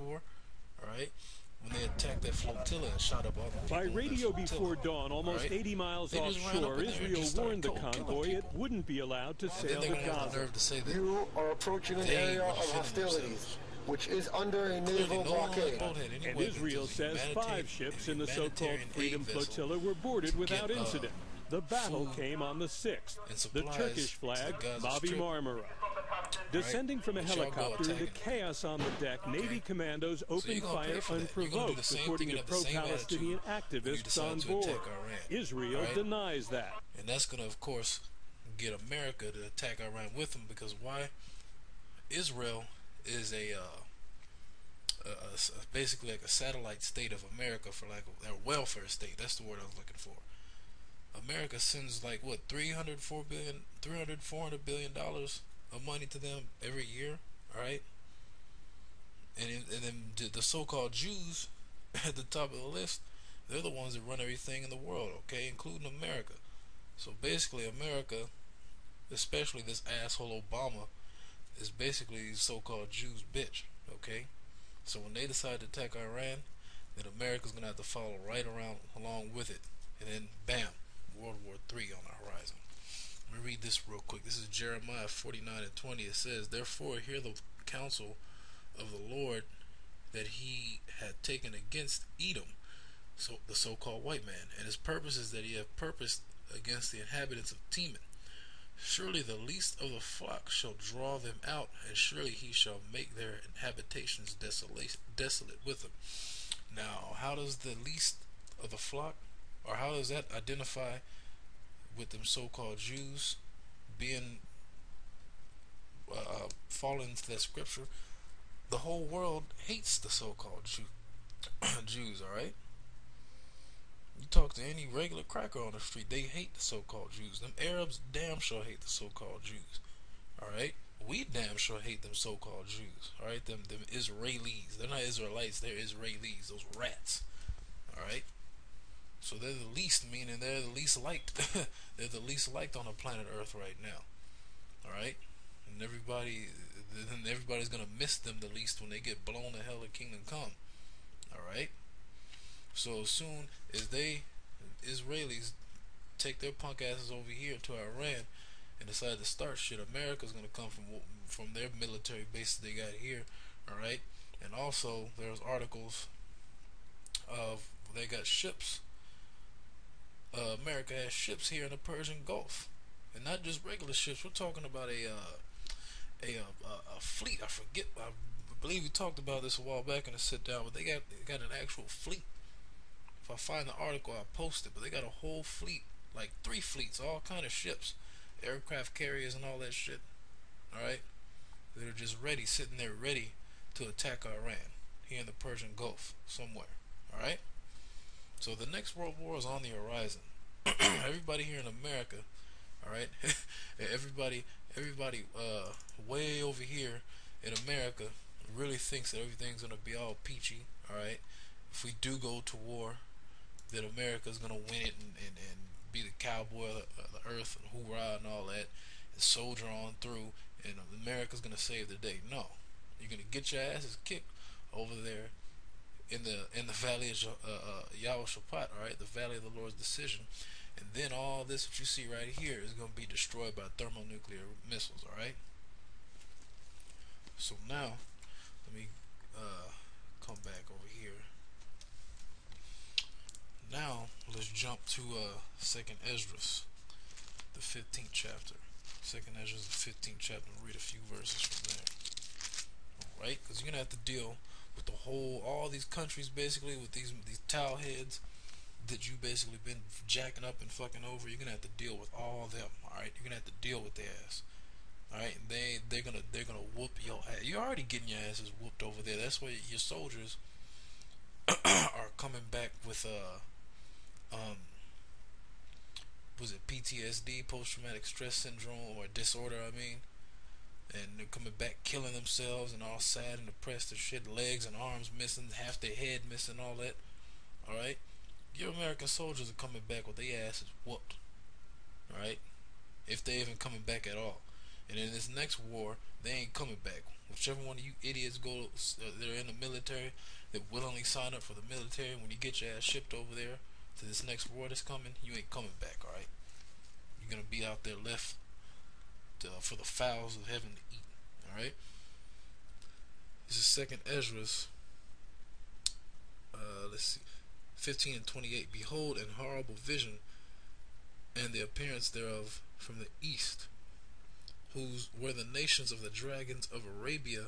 War, all right, when they attacked that flotilla and shot up all the By people on that radio flotilla, before dawn, all almost right, 80 miles they just ran up offshore, in there and Israel just started warned the cold killing convoy it people. wouldn't be allowed to And then sail they're to gonna have the Gaza. nerve to say that You are approaching an they area were of defending hostilities, themselves. which is under a Clearly, naval no one on that blockade. boat had any And weapons. It Israel was a says 5 ships in the so-called humanitarian Freedom aid vessel Flotilla were boarded to without get incident. The battle food came on the 6th. and The supplies Turkish to flag, the Gaza Mavi Strip. Marmara. Descending from a But y'all go helicopter into attacking. chaos on the deck, Navy commandos So opened you're gonna pay fire for that. You're gonna do the unprovoked, same according thing to and have the same pro-Palestinian attitude when you activists decide on to board. attack Iran. Israel All right? denies that. And that's gonna, of course, get America to attack Iran with them, because why? Israel is basically like a satellite state of America, for like a welfare state. That's the word I was looking for. America sends like what, 400 billion dollars of money to them every year, all right? And then the so-called Jews at the top of the list, they're the ones that run everything in the world, okay, including America. So basically, America, especially this asshole Obama, is basically these so-called Jews' bitch, okay? So when they decide to attack Iran, then America's gonna have to follow right around along with it, and then bam, World War III on the horizon. Let me read this real quick. This is Jeremiah 49:20. It says, "Therefore hear the counsel of the Lord that he had taken against Edom," so the so-called white man, "and his purpose is that he hath purposed against the inhabitants of Teman. Surely the least of the flock shall draw them out, and surely he shall make their habitations desolate with them." Now, how does the least of the flock, or how does that identify with them so-called Jews being falling into that scripture? The whole world hates the so-called Jews, alright? You talk to any regular cracker on the street, they hate the so-called Jews. Them Arabs damn sure hate the so-called Jews, alright? We damn sure hate them so-called Jews, alright? Them Israelis. They're not Israelites, they're Israelis, those rats, alright? So they're the least, meaning they're the least liked. They're the least liked on the planet Earth right now, alright? And everybody's gonna miss them the least when they get blown to hell of Kingdom Come, alright? So as soon as they, Israelis, take their punk asses over here to Iran and decide to start shit, America's gonna come from their military bases they got here, alright? And also there's articles of they got ships. America has ships here in the Persian Gulf, and not just regular ships. We're talking about a fleet. I believe we talked about this a while back in the sit down, but they got an actual fleet. If I find the article, I'll post it. But they got a whole fleet, like 3 fleets, all kind of ships, aircraft carriers and all that shit. All right, that are just ready, sitting there ready to attack Iran here in the Persian Gulf somewhere. All right. So the next world war is on the horizon. Everybody here in America, all right, everybody way over here in America really thinks that everything's gonna be all peachy, all right. If we do go to war, that America's gonna win it and be the cowboy of the earth and hoorah and all that, and soldier on through, and America's gonna save the day. No, you're gonna get your asses kicked over there in the valley of Yahushapat, all right, the valley of the Lord's decision, and then all this that you see right here is going to be destroyed by thermonuclear missiles, all right. So now let me come back over here. Now let's jump to 2nd Esdras, the 15th chapter. 2nd Esdras, the 15th chapter, and read a few verses from there, all right, because you're gonna have to deal with all these countries basically, with these towel heads that you basically been jacking up and fucking over. You're gonna have to deal with all of them, alright? You're gonna have to deal with their ass, alright? They're gonna whoop your ass. You're already getting your asses whooped over there. That's why your soldiers are coming back with was it PTSD, post-traumatic stress syndrome, or disorder, I mean, and they're coming back killing themselves and all sad and depressed and shit, legs and arms missing, half their head missing, all that, alright? Your American soldiers are coming back with their asses whooped, alright? If they even coming back at all. And in this next war, they ain't coming back. Whichever one of you idiots they're in the military, that willingly sign up for the military. When you get your ass shipped over there to this next war that's coming, you ain't coming back. All right, you're gonna be out there left for the fowls of heaven to eat. All right. This is Second Ezra's. Let's see, 15 and 28. Behold, an horrible vision, and the appearance thereof from the east, where the nations of the dragons of Arabia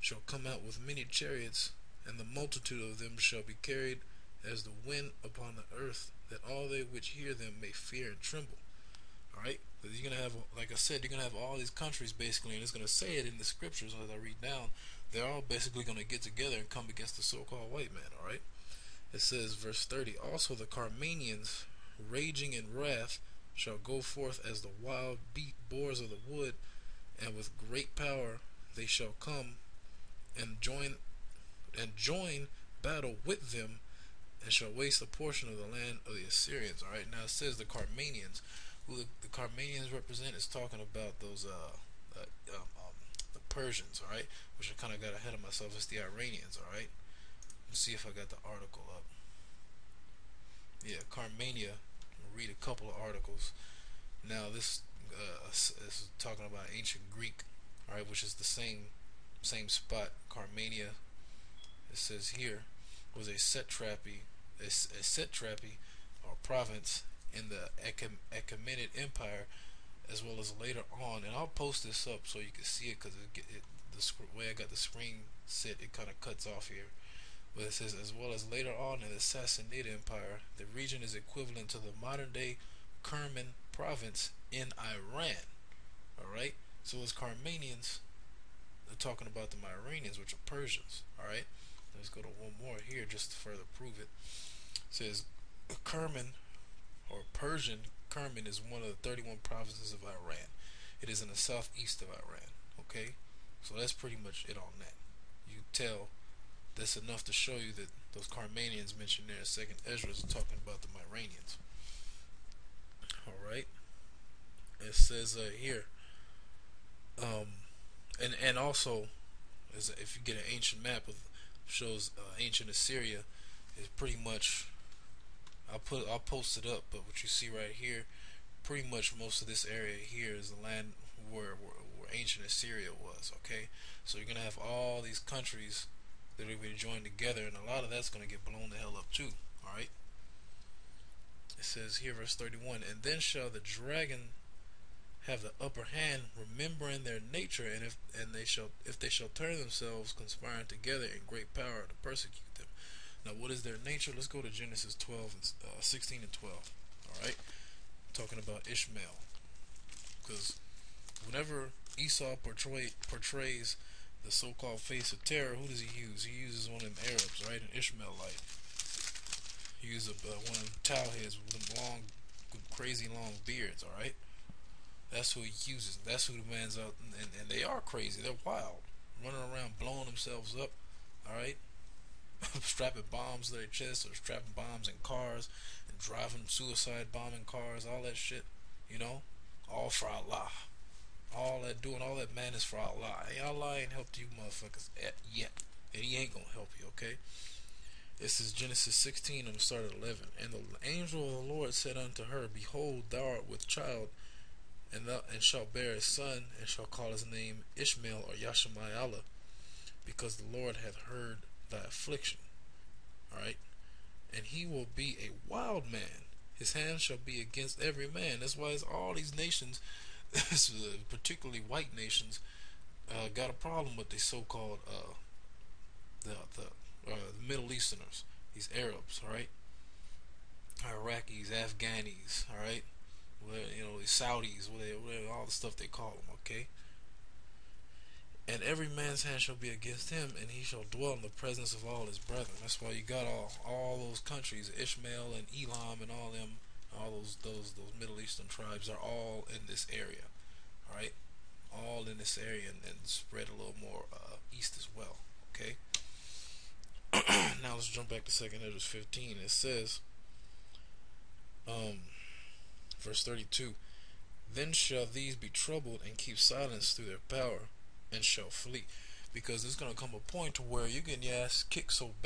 shall come out with many chariots, and the multitude of them shall be carried as the wind upon the earth, that all they which hear them may fear and tremble. Alright? Because you're going to have, like I said, you're going to have all these countries basically, and it's going to say it in the scriptures as I read down. They're all basically going to get together and come against the so-called white man. Alright? It says, verse 30, also the Carmanians, raging in wrath, shall go forth as the wild boars of the wood, and with great power they shall come and join battle with them, and shall waste a portion of the land of the Assyrians. All right, now it says the Carmanians. Who the Carmanians represent is talking about those the Persians. All right, which I kind of got ahead of myself. It's the Iranians. All right, let's see if I got the article up. Yeah, Carmania. I'll read a couple of articles. Now this is talking about ancient Greek, all right, which is the same spot. Carmania, it says here, was a satrapy or province in the Achaemenid Empire, as well as later on. And I'll post this up so you can see it, because the way I got the screen set, it kind of cuts off here. But it says, as well as later on in the Sassanid Empire, the region is equivalent to the modern day Kerman province in Iran. Alright, so as Carmanians, they're talking about the Iranians, which are Persians. Alright, let's go to one more here just to further prove it. It says Kerman, or Persian Kerman, is one of the 31 provinces of Iran. It is in the southeast of Iran. Okay, so that's pretty much it on that. You tell that's enough to show you that those Carmanians mentioned there in Second Ezra is talking about the Iranians. Alright, it says here, and also, if you get an ancient map of shows ancient Assyria, is pretty much, I'll post it up, but what you see right here, pretty much most of this area here is the land where ancient Assyria was. Okay, so you're gonna have all these countries that are going to join together, and a lot of that's going to get blown the hell up too. Alright, it says here, verse 31, and then shall the dragon have the upper hand, remembering their nature, and if they shall turn themselves, conspiring together in great power to persecute them. Now, what is their nature? Let's go to Genesis 12 and 16 and 12. All right, talking about Ishmael, because whenever Esau portrays the so-called face of terror, who does he use? He uses one of them Arabs, right? An Ishmaelite. He uses one of them towelheads with them long, crazy long beards. All right. That's who he uses. That's who the man's out, and they are crazy. They're wild, running around blowing themselves up. All right, strapping bombs to their chests, or strapping bombs in cars, and driving suicide bombing cars, all that shit. You know, all for Allah. All that madness for Allah. Hey, Allah ain't helped you motherfuckers yet, and He ain't gonna help you. Okay. This is Genesis 16. I'm gonna start at 11. And the angel of the Lord said unto her, Behold, thou art with child, and shall bear a son, and shall call his name Ishmael, or Yashmael, because the Lord hath heard thy affliction. Alright, and he will be a wild man. His hand shall be against every man. That's why it's all these nations, particularly white nations, got a problem with the so-called the Middle Easterners, these Arabs. Alright, Iraqis, Afghanis. Alright, you know, the Saudis, whatever, all the stuff they call them, okay? And every man's hand shall be against him, and he shall dwell in the presence of all his brethren. That's why you got all those countries, Ishmael and Elam and all them, all those Middle Eastern tribes are all in this area, all right? All in this area, and spread a little more east as well, okay? Now let's jump back to 2nd Ezra 15. It says, verse 32, then shall these be troubled and keep silence through their power, and shall flee. because there's gonna come a point to where you're getting your ass kicked so bad